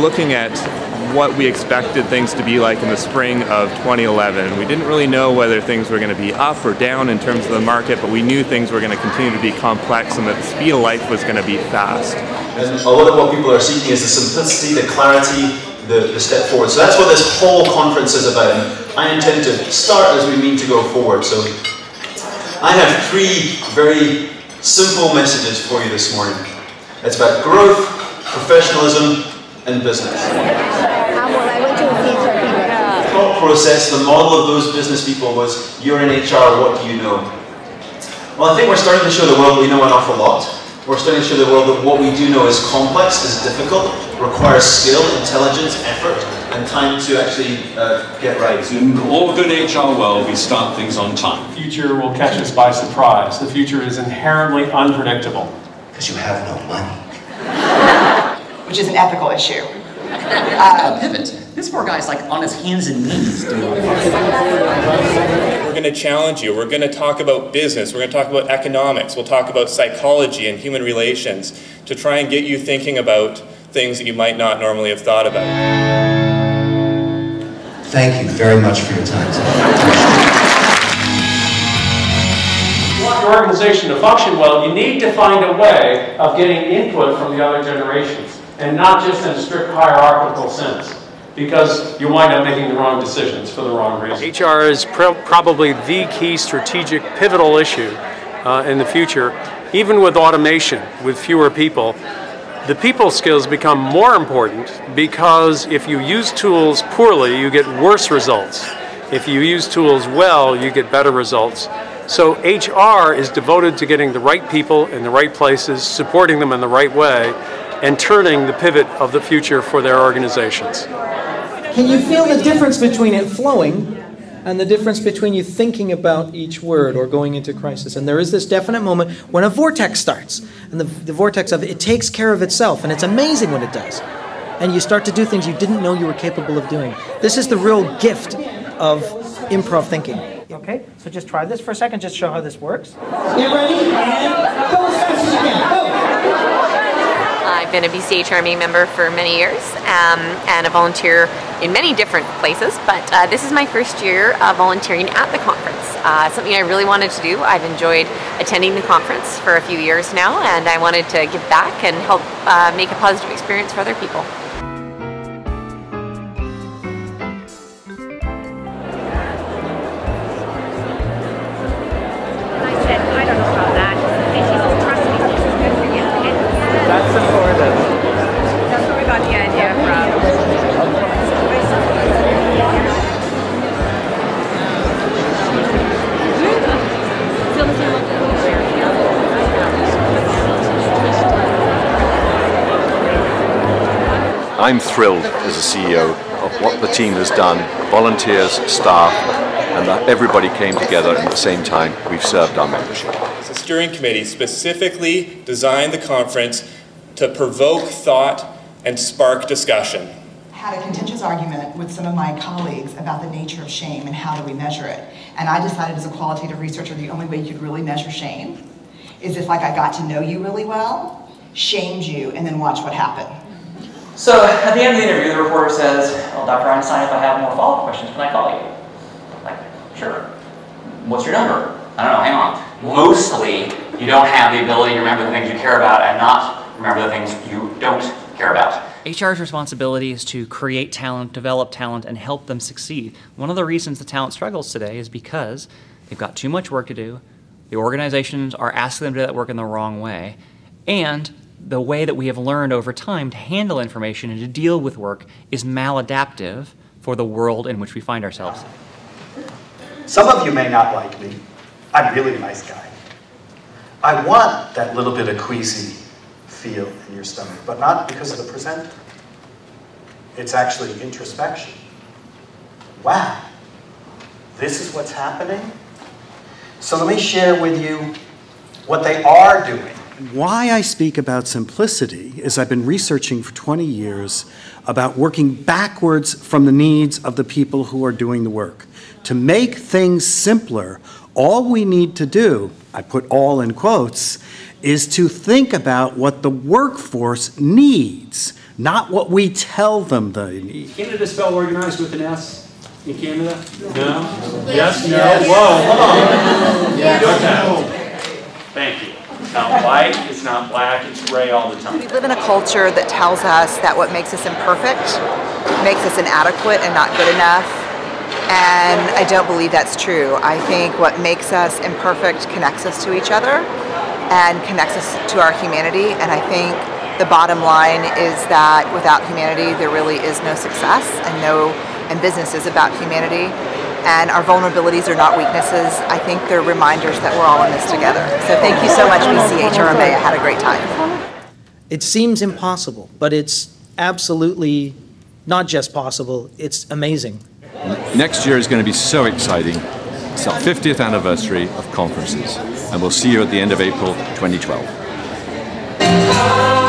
looking at what we expected things to be like in the spring of 2011. We didn't really know whether things were going to be up or down in terms of the market, but we knew things were going to continue to be complex and that the speed of life was going to be fast. And a lot of what people are seeking is the simplicity, the clarity, the step forward. So that's what this whole conference is about. And I intend to start as we mean to go forward. So I have 3 very simple messages for you this morning. It's about growth, professionalism, and business. The thought process, the model of those business people was, you're in HR, what do you know? Well, I think we're starting to show the world we know an awful lot. We're starting to show the world that what we do know is complex, is difficult, requires skill, intelligence, effort, and time to actually get right. In all good HR world, we start things on time. The future will catch us by surprise. The future is inherently unpredictable. Because you have no money. Which is an ethical issue. Pivot. This poor guy's like on his hands and knees doing it. We're going to challenge you. We're going to talk about business. We're going to talk about economics. We'll talk about psychology and human relations to try and get you thinking about things that you might not normally have thought about. Thank you very much for your time today. You want your organization to function well, you need to find a way of getting input from the other generations, and not just in a strict hierarchical sense, because you wind up making the wrong decisions for the wrong reasons. HR is probably the key strategic pivotal issue in the future. Even with automation, with fewer people, the people skills become more important, because if you use tools poorly, you get worse results. If you use tools well, you get better results. So HR is devoted to getting the right people in the right places, supporting them in the right way, and turning the pivot of the future for their organizations. Can you feel the difference between it flowing and the difference between you thinking about each word or going into crisis? And there is this definite moment when a vortex starts. And the vortex of it takes care of itself, and it's amazing what it does. And you start to do things you didn't know you were capable of doing. This is the real gift of improv thinking. Okay, so just try this for a second, just show how this works. Get ready, and go as fast as you can. Go! I've been a BC HRMA member for many years and a volunteer in many different places, but this is my first year volunteering at the conference. Something I really wanted to do. I've enjoyed attending the conference for a few years now, and I wanted to give back and help make a positive experience for other people. I'm thrilled as a CEO of what the team has done, volunteers, staff, and that everybody came together at the same time. We've served our membership. The steering committee specifically designed the conference to provoke thought and spark discussion. I had a contentious argument with some of my colleagues about the nature of shame and how do we measure it. And I decided as a qualitative researcher the only way you could really measure shame is if I got to know you really well, shamed you, and then watch what happened. So at the end of the interview, the reporter says, well, Dr. Einstein, if I have more follow-up questions, can I call you? Like, sure. What's your number? I don't know, hang on. Mostly, you don't have the ability to remember the things you care about and not remember the things you don't care about. HR's responsibility is to create talent, develop talent, and help them succeed. One of the reasons the talent struggles today is because they've got too much work to do, the organizations are asking them to do that work in the wrong way, and the way that we have learned over time to handle information and to deal with work is maladaptive for the world in which we find ourselves. Some of you may not like me. I'm really a nice guy. I want that little bit of queasy feel in your stomach, but not because of the presenter. It's actually introspection. Wow, this is what's happening? So let me share with you what they are doing. Why I speak about simplicity is I've been researching for 20 years about working backwards from the needs of the people who are doing the work. To make things simpler, all we need to do, I put all in quotes, is to think about what the workforce needs, not what we tell them they need. Canada spelled organized with an S in Canada? No? Yes? No? Whoa, hold on. Yes. Okay. Thank you. It's not white, it's not black, it's gray all the time. We live in a culture that tells us that what makes us imperfect makes us inadequate and not good enough. And I don't believe that's true. I think what makes us imperfect connects us to each other and connects us to our humanity. And I think the bottom line is that without humanity, there really is no success, and business is about humanity. And our vulnerabilities are not weaknesses. I think they're reminders that we're all in this together. So thank you so much, BC HRMA. I had a great time. It seems impossible, but it's absolutely not just possible, it's amazing. Next year is going to be so exciting. It's our 50th anniversary of conferences, and we'll see you at the end of April 2012.